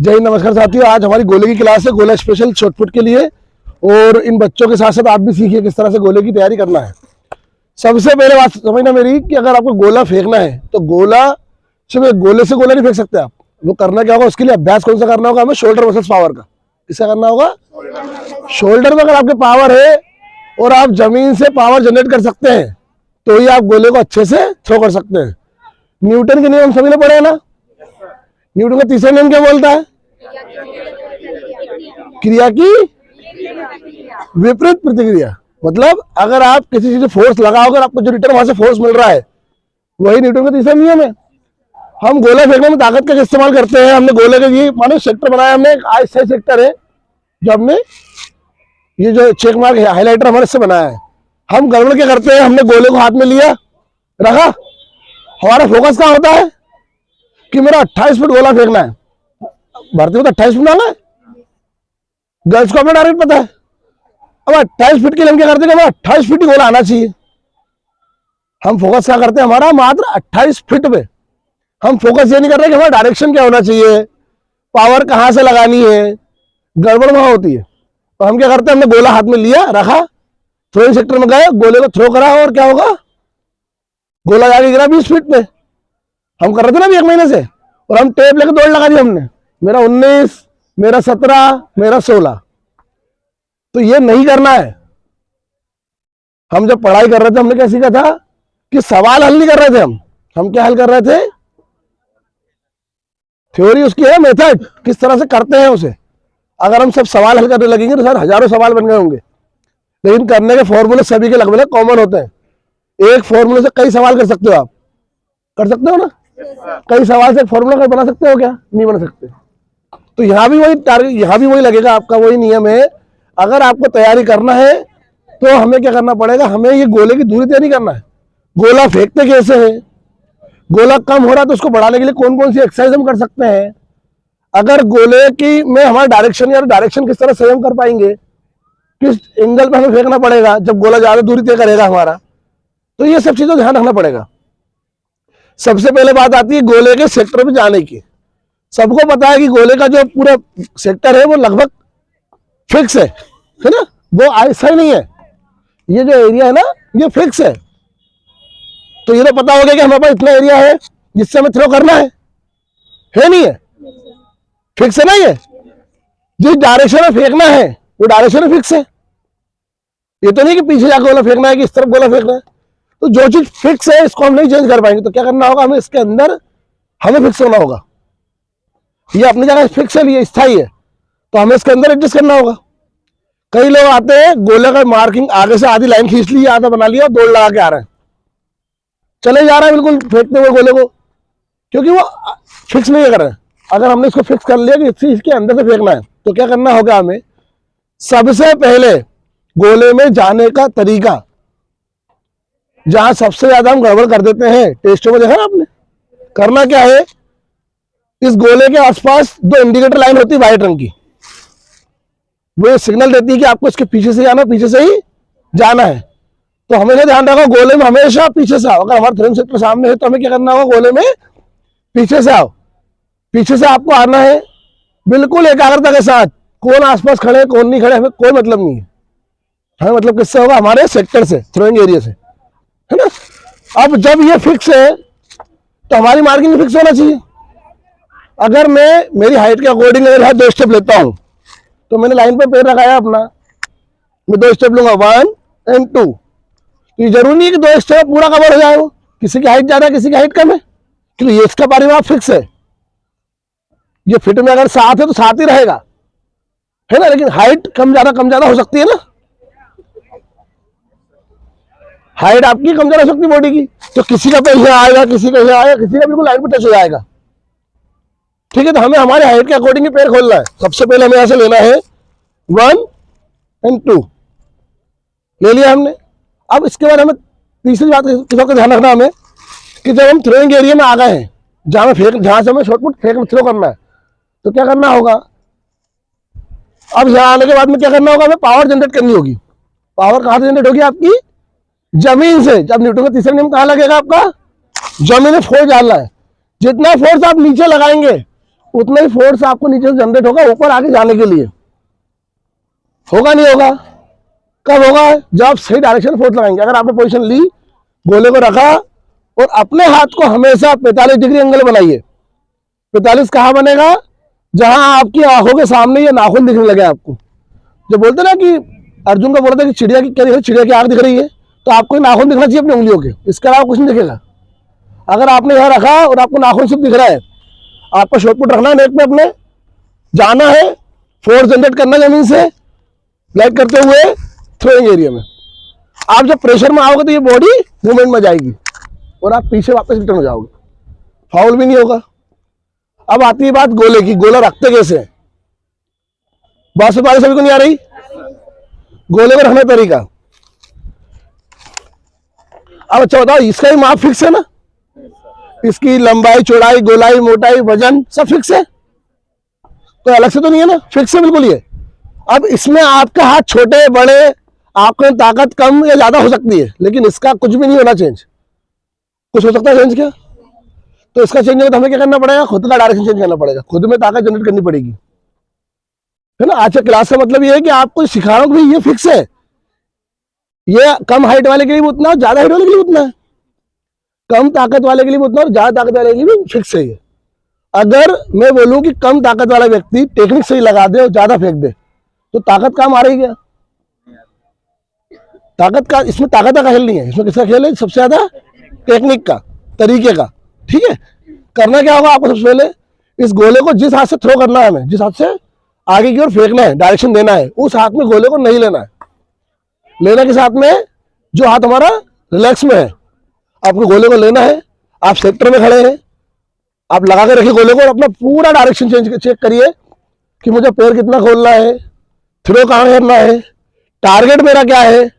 जय हिंद, नमस्कार साथियों। आज हमारी गोले की क्लास है, गोला स्पेशल शॉटपुट के लिए। और इन बच्चों के साथ साथ आप भी सीखिए किस तरह से गोले की तैयारी करना है। सबसे पहले बात समझना मेरी कि अगर आपको गोला फेंकना है तो गोला सिर्फ गोले से गोला नहीं फेंक सकते आप। वो करना क्या होगा, उसके लिए अभ्यास कौन सा करना होगा हमें? शोल्डर मसल्स पावर का। किसका करना होगा? शोल्डर में अगर आपके पावर है और आप जमीन से पावर जनरेट कर सकते हैं तो ही आप गोले को अच्छे से थ्रो कर सकते हैं। न्यूटन के नियम सभी ने पढ़े हैं ना? न्यूटन का तीसरा नियम क्या बोलता है? क्रिया की विपरीत प्रतिक्रिया। मतलब अगर आप किसी चीज से फोर्स लगाओगे, आपको जो रिटर्न वहां से फोर्स मिल रहा है, वही न्यूटन का तीसरा नियम है। हम गोला फेंकने में ताकत का इस्तेमाल करते हैं। हमने गोले का ये मानो सेक्टर बनाया, हमने आज सही सेक्टर है जो हमने ये जो चेक मार्क हाईलाइटर हमारे से बनाया है। हम गड़बड़ क्या करते हैं, हमने गोले को हाथ में लिया, रखा, हमारा फोकस कहाँ होता है कि मेरा 28 फुट गोला फेंकना है। भर्ती में तो 28 फुट आना है, गर्ल्स को अपना टारगेट पता है। अब 28 फीट के लिए हम क्या करते हैं, हमें 28 फीट ही गोला आना चाहिए। हम फोकस क्या करते हैं हमारा मात्र 28 फीट पे। हम फोकस ये नहीं कर रहे कि हमारा डायरेक्शन क्या होना चाहिए, पावर कहां से लगानी है, गड़बड़ वहां होती है। तो हम क्या करते हैं, हमने गोला हाथ में लिया, रखा, थ्रोइंग सेक्टर में गए, गोले को थ्रो करा और क्या होगा, गोला जाके गिरा 20 फीट पे। हम कर रहे थे ना अभी 1 महीने से, और हम टेप लेकर दौड़ लगा दी हमने, मेरा 19, मेरा 17, मेरा 16। तो ये नहीं करना है। हम जब पढ़ाई कर रहे थे हमने क्या सीखा था कि सवाल हल नहीं कर रहे थे, हम क्या हल कर रहे थे? थ्योरी उसकी है, मेथड किस तरह से करते हैं उसे। अगर हम सब सवाल हल करने लगेंगे तो सर हजारों सवाल बन गए होंगे, लेकिन करने के फॉर्मूले सभी के लगभग कॉमन होते हैं। एक फॉर्मूले से कई सवाल कर सकते हो आप, कर सकते हो ना? कई सवाल से एक फॉर्मूला बना सकते हो क्या? नहीं बना सकते। तो यहाँ भी वही टारगेट, यहाँ भी वही लगेगा, आपका वही नियम है। अगर आपको तैयारी करना है तो हमें क्या करना पड़ेगा, हमें ये गोले की दूरी तय नहीं करना है। गोला फेंकते कैसे है, गोला कम हो रहा है तो उसको बढ़ाने के लिए कौन कौन सी एक्सरसाइज हम कर सकते हैं। अगर गोले की में हमारा डायरेक्शन या डायरेक्शन किस तरह से हम कर पाएंगे, किस एंगल पे हमें फेंकना पड़ेगा जब गोला ज्यादा दूरी तय करेगा हमारा, तो ये सब चीजों ध्यान रखना पड़ेगा। सबसे पहले बात आती है गोले के सेक्टर पे जाने की। सबको पता है कि गोले का जो पूरा सेक्टर है वो लगभग फिक्स है ना? वो ऐसा ही नहीं है, ये जो एरिया है ना ये फिक्स है। तो ये तो पता हो गया कि हमारे पास इतना एरिया है जिससे हमें थ्रो करना है नहीं है? फिक्स है ना? ये जिस डायरेक्शन में फेंकना है वो डायरेक्शन फिक्स है। ये तो नहीं कि पीछे जाकर गोला फेंकना है कि इस तरफ गोला फेंकना है। तो जो चीज फिक्स है इसको हम नहीं चेंज कर पाएंगे। तो क्या करना होगा, हमें इसके अंदर हमें फिक्स होना होगा। ये अपनी जगह फिक्स है, ये स्थायी है, तो हमें इसके अंदर एडजस्ट करना होगा। कई लोग आते हैं गोले का मार्किंग आगे से आधी लाइन खींच ली, आधा बना लिया, दौड़ लगा के आ रहे हैं, चले जा रहे हैं बिल्कुल फेंकते हुए गोले को, क्योंकि वो फिक्स नहीं कर रहे हैं। अगर हमने इसको फिक्स कर लिया कि इसके अंदर से फेंकना है तो क्या करना होगा हमें? सबसे पहले गोले में जाने का तरीका, जहां सबसे ज्यादा हम गड़बड़ कर देते हैं, टेस्टों में देखा ना आपने, करना क्या है, इस गोले के आसपास 2 इंडिकेटर लाइन होती है व्हाइट रंग की। वो सिग्नल देती है कि आपको इसके पीछे से जाना, पीछे से ही जाना है। तो हमेशा ध्यान रखो गोले में हमेशा पीछे से आओ। अगर हमारा थ्रोइंग सेक्टर सामने है तो हमें क्या करना होगा, गोले में पीछे से आओ। पीछे से आपको आना है बिल्कुल एकाग्रता के साथ। कौन आसपास खड़े कौन नहीं खड़े हमें कोई मतलब नहीं है, हमें मतलब किससे होगा, हमारे सेक्टर से, थ्रोइंग एरिया से, है ना? अब जब ये फिक्स है तो हमारी मार्किंग फिक्स होना चाहिए। अगर मैं मेरी हाइट के अकॉर्डिंग अगर 2 स्टेप लेता हूं तो मैंने लाइन पे पैर लगाया अपना, मैं 2 स्टेप लूंगा, 1 और 2। तो ये जरूरी नहीं है कि 2 स्टेप पूरा कवर हो जाए। वो किसी की हाइट ज्यादा किसी की हाइट कम है, क्योंकि ये इसका परिमाप फिक्स है। ये फिट में अगर 7 है तो 7 ही रहेगा, है ना? लेकिन हाइट कम ज्यादा हो सकती है ना, हाइट आपकी कम ज्यादा हो सकती है बॉडी की। तो किसी का पैर यहाँ आएगा, किसी का यहाँ आएगा, किसी का बिल्कुल लाइन पे टच हो जाएगा। ठीक है, तो हमें हमारे हाइट के अकॉर्डिंग पैर खोलना है। सबसे पहले हमें यहां से लेना है 1 और 2, ले लिया हमने। अब इसके बाद हमें तीसरी बात का ध्यान रखना हमें कि जब हम थ्रोइंग एरिया में आ गए हैं, जहां से हमें शॉटपुट थ्रो करना है, तो क्या करना होगा? अब यहाँ आने के बाद में क्या करना होगा, हमें पावर जनरेट करनी होगी। पावर कहां से जनरेट होगी? आपकी जमीन से। जब न्यूटन का तीसरा नियम कहां लगेगा आपका? जमीन में फोर्स डालना है। जितना फोर्स आप नीचे लगाएंगे उतना ही फोर्स आपको नीचे से जनरेट होगा ऊपर आगे जाने के लिए। होगा नहीं होगा? कब होगा? जब आप सही डायरेक्शन फोर्स लगाएंगे। अगर आपने पोजीशन ली, गोले को रखा और अपने हाथ को हमेशा 45 डिग्री एंगल बनाइए। 45 कहाँ बनेगा? जहां आपकी आंखों के सामने ये नाखून दिखने लगे आपको। जो बोलते ना कि अर्जुन को बोला था कि चिड़िया की क्या दिख रही है? चिड़िया की आंख दिख रही है, तो आपको नाखून दिखना चाहिए अपनी उंगलियों के, इसके अलावा कुछ नहीं दिखेगा। अगर आपने यहाँ रखा और आपको नाखून सिर्फ दिख रहा है, आपको शॉर्टपुट रखना है नेक पे, अपने जाना है, फोर्स जनरेट करना जमीन से लाइक करते हुए थ्रोइंग एरिया में। आप जब प्रेशर में आओगे तो ये बॉडी मूवमेंट में जाएगी और आप पीछे वापस रिटर्न हो जाओगे, फाउल भी नहीं होगा। अब आती है बात गोले की। गोला रखते कैसे हैं? बात से सभी को नहीं आ रही? गोले को रखने का तरीका। अब अच्छा बताओ, इसका ही माप फिक्स है ना? इसकी लंबाई, चौड़ाई, गोलाई, मोटाई, वजन सब फिक्स है, तो अलग से तो नहीं है ना, फिक्स है बिल्कुल ये। अब इसमें आपका हाथ छोटे बड़े, आपको ताकत कम या ज्यादा हो सकती है, लेकिन इसका कुछ भी नहीं होना चेंज। कुछ हो सकता है चेंज क्या? तो इसका चेंज होगा तो हमें क्या करना पड़ेगा? खुद का डायरेक्शन चेंज करना पड़ेगा, खुद में ताकत जनरेट करनी पड़ेगी, है ना। आज के क्लास का मतलब ये है कि आपको सिखा रहा हूं कि ये फिक्स है, ये कम हाइट वाले के लिए भी उतना और ज्यादा हाइट वाले के लिए उतना है, कम ताकत वाले के लिए भी उतना और ज्यादा ताकत वाले के लिए भी फिक्स है ये। अगर मैं बोलूं कि कम ताकत वाला व्यक्ति टेक्निक सही लगा दे और ज्यादा फेंक दे, तो ताकत काम आ रही क्या? ताकत का, इसमें ताकत का खेल नहीं है, इसमें किसका खेल है? सबसे ज्यादा टेक्निक का, तरीके का। ठीक है, करना क्या होगा आपको? सबसे पहले इस गोले को जिस हाथ से थ्रो करना है, हमें जिस हाथ से आगे की ओर फेंकना है, डायरेक्शन देना है, उस हाथ में गोले को नहीं लेना है। लेना किस हाथ में? जो हाथ हमारा रिलैक्स में है, आपको गोले को लेना है। आप सेक्टर में खड़े हैं, आप लगा के रखिए गोले को और अपना पूरा डायरेक्शन चेक करिए कि मुझे पैर कितना खोलना है, थ्रो कहाँ करना है, टारगेट मेरा क्या है।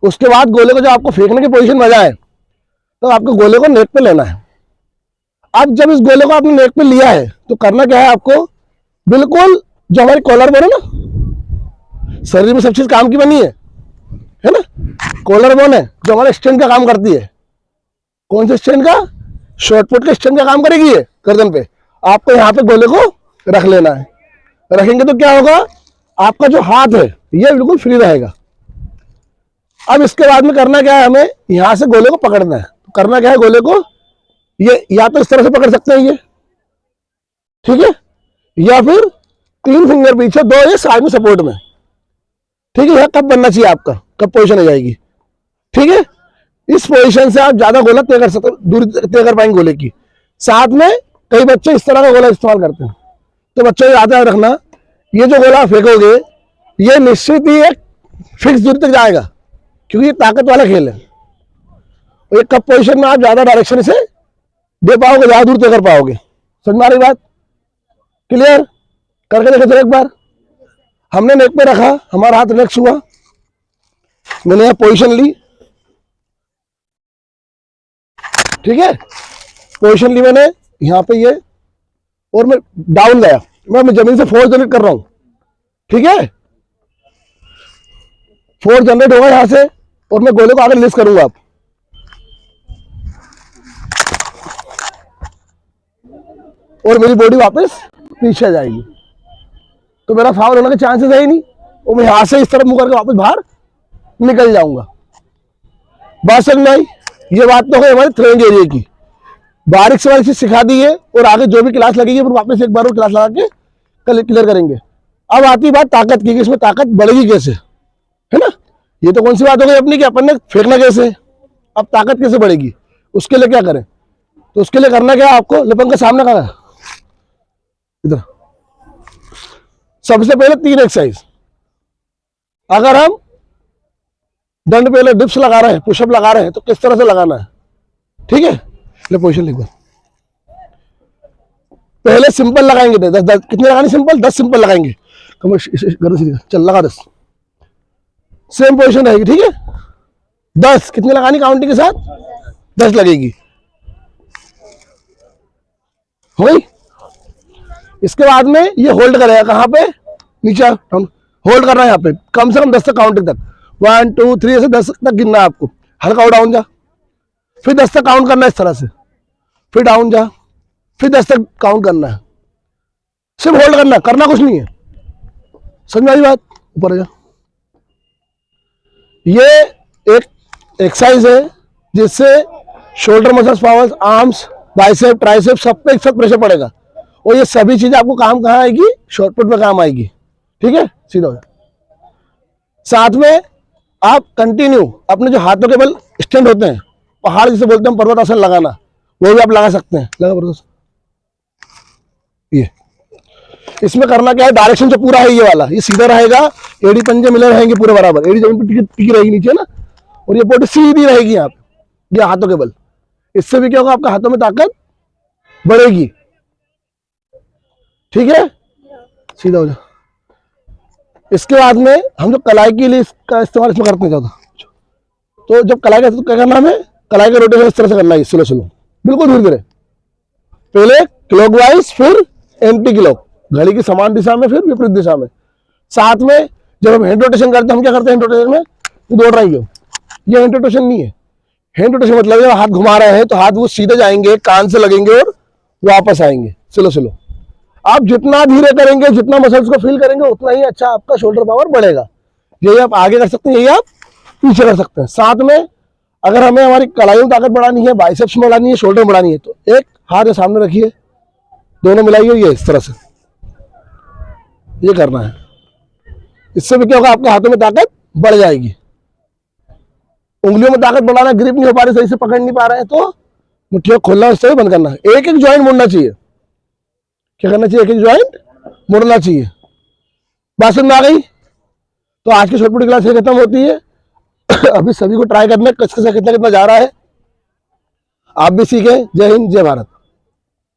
उसके बाद गोले को जब आपको फेंकने की पोजीशन में जाए, तो आपको गोले को नेक पे लेना है। अब जब इस गोले को आपने नेक पे लिया है, तो करना क्या है आपको? बिल्कुल जो हमारी कॉलर बोन है ना, शरीर में सब चीज काम की बनी है ना, कॉलर बोन है जो हमारे स्टैंड का काम करती है। कौन से स्टैंड का? शॉर्टपुट के स्टैंड का काम करेगी ये गर्दन पे। आपको यहाँ पे गोले को रख लेना है। रखेंगे तो क्या होगा? आपका जो हाथ है ये बिल्कुल फ्री रहेगा। अब इसके बाद में करना क्या है? हमें यहां से गोले को पकड़ना है। तो करना क्या है? गोले को ये या तो इस तरह से पकड़ सकते हैं ये, ठीक है, या फिर 3 फिंगर पीछे, 2 ये साइड में सपोर्ट में। ठीक है, यह कब बनना चाहिए आपका? कब पोजीशन आ जाएगी? ठीक है, इस पोजीशन से आप ज्यादा गोला तय कर सकते, दूरी तय कर पाएंगे गोले की। साथ में कई बच्चे इस तरह का गोला इस्तेमाल करते हैं, तो बच्चों को याद रखना, ये जो गोला फेंकोगे ये निश्चित ही एक फिक्स दूरी तक जाएगा, क्योंकि ये ताकत वाला खेल है। और ये कब पोजीशन में आप ज्यादा डायरेक्शन से दे पाओगे, ज्यादा दूर तय कर पाओगे। समझ में आ रही बात? क्लियर? करके देखो सर एक बार। हमने नेक पे रखा, हमारा हाथ रिलैक्स हुआ, मैंने यहां पोजीशन ली, ठीक है, पोजीशन ली मैंने यहां पे ये, और मैं डाउन गया, मैं जमीन से फोर्स जनरेट कर रहा हूं। ठीक है, फोर्स जनरेट होगा यहां से और मैं गोले को आगे रिलीज करूंगा। आप और मेरी बॉडी वापस पीछे जाएगी, तो मेरा फाउल होने के चांसेस है ही नहीं, और मैं यहां से इस तरफ मुंह करके वापस बाहर निकल जाऊंगा। बात समझ में आई? ये बात तो है हमारी थ्रोइंग एरिया की। बारीक से बारीक चीज सिखा दी है, और आगे जो भी क्लास लगेगी फिर वापस एक बार और क्लास लगा के क्लियर करेंगे। अब आती बात ताकत की, कि इसमें ताकत बढ़ेगी कैसे, है ना। ये तो कौन सी बात हो गई अपनी कि अपन ने फेंकना कैसे, अब ताकत कैसे बढ़ेगी, उसके लिए क्या करें? तो उसके लिए करना क्या है आपको? लिपन का सामने कहा इधर। सबसे पहले 3 एक्सरसाइज। अगर हम दंड पहले डिप्स लगा रहे हैं, पुशअप लगा रहे हैं, तो किस तरह से लगाना है? ठीक है, ले पोजीशन लिख। पहले सिंपल लगाएंगे 10 कितने लगाने? सिंपल 10 सिंपल लगाएंगे। चल लगा 10, सेम पोजीशन रहेगी। ठीक है, 10 कितने लगानी? काउंटिंग के साथ 10 लगेगी। हो गई? इसके बाद में ये होल्ड करेगा कहां पे? नीचे होल्ड करना है यहाँ पे, कम से कम 10 तक काउंटिंग तक, 1 2 3 ऐसे 10 तक गिनना है आपको। हल्का डाउन जा, फिर 10 तक काउंट करना है इस तरह से, फिर डाउन जा, फिर 10 तक काउंट करना है। सिर्फ होल्ड करना, करना कुछ नहीं है। समझ में आई बात? ऊपर आ जा। ये एक एक्सरसाइज है जिससे shoulder muscles, powers, arms, bicep, tricep सब पे एक साथ प्रेशर पड़ेगा और ये सभी चीजें आपको काम कहाँ आएगी? शॉर्टपुट में काम आएगी। ठीक है, सीधा हो जाए। साथ में आप कंटिन्यू अपने जो हाथों के बल स्टैंड होते हैं, पहाड़ जिसे बोलते हैं पर्वत आसन लगाना, वो भी आप लगा सकते हैं। लगा पर्वत आसन। ये इसमें करना क्या है? डायरेक्शन जो पूरा है ये वाला, ये सीधा रहेगा, एड़ी पंजे मिले रहेंगे पूरे बराबर, एड़ी जमीन पे टिकी रहेगी नीचे ना, और ये बॉडी सीधी रहेगी यहाँ पे, ये हाथों के बल। इससे भी क्या होगा? आपके हाथों में ताकत बढ़ेगी। ठीक है, सीधा हो जाओ। इसके बाद में हम जो कलाई के लिए इसका इस्तेमाल इसमें करते हैं ज्यादा, तो जब कलाई का, तो क्या करना हमें? कलाई का रोटेशन इस तरह से करना है, स्लो स्लो, बिल्कुल धीरे धीरे। पहले क्लॉकवाइज, फिर एंटी क्लॉक, घड़ी की समान दिशा में, फिर विपरीत दिशा में। साथ में जब हम हैंड रोटेशन करते हैं, हम क्या करते हैं हैंड रोटेशन में? दौड़ रही हो, ये हैंड रोटेशन नहीं है। हैंड रोटेशन मतलब जब हाथ घुमा रहे हैं तो हाथ वो सीधे जाएंगे, कान से लगेंगे और वापस आएंगे स्लो स्लो। आप जितना धीरे करेंगे, जितना मसल्स को फील करेंगे, उतना ही अच्छा आपका शोल्डर पावर बढ़ेगा। यही आप आगे कर सकते हैं, यही आप पीछे कर सकते हैं। साथ में अगर हमें हमारी कलाइयों में ताकत बढ़ानी है, बाइसेप्स में बढ़ानी है, शोल्डर में बढ़ानी है, तो एक हाथ सामने रखिए, दोनों मिलाइए, ये इस तरह से ये करना है। इससे भी क्या होगा? आपके हाथों में ताकत बढ़ जाएगी। उंगलियों में ताकत बढ़ाना, ग्रिप नहीं हो पा रही, सही से पकड़ नहीं पा रहे हैं, तो मुट्ठियों खोलना, इससे भी बंद करना है। एक एक ज्वाइंट मुड़ना चाहिए। क्या करना चाहिए? एक एक ज्वाइंट मुड़ना चाहिए। बात समझ में आ गई? तो आज की शॉर्टपुट क्लास ये खत्म होती है। अभी सभी को ट्राई करना है, कितना कितना जा रहा है, आप भी सीखें। जय हिंद, जय भारत।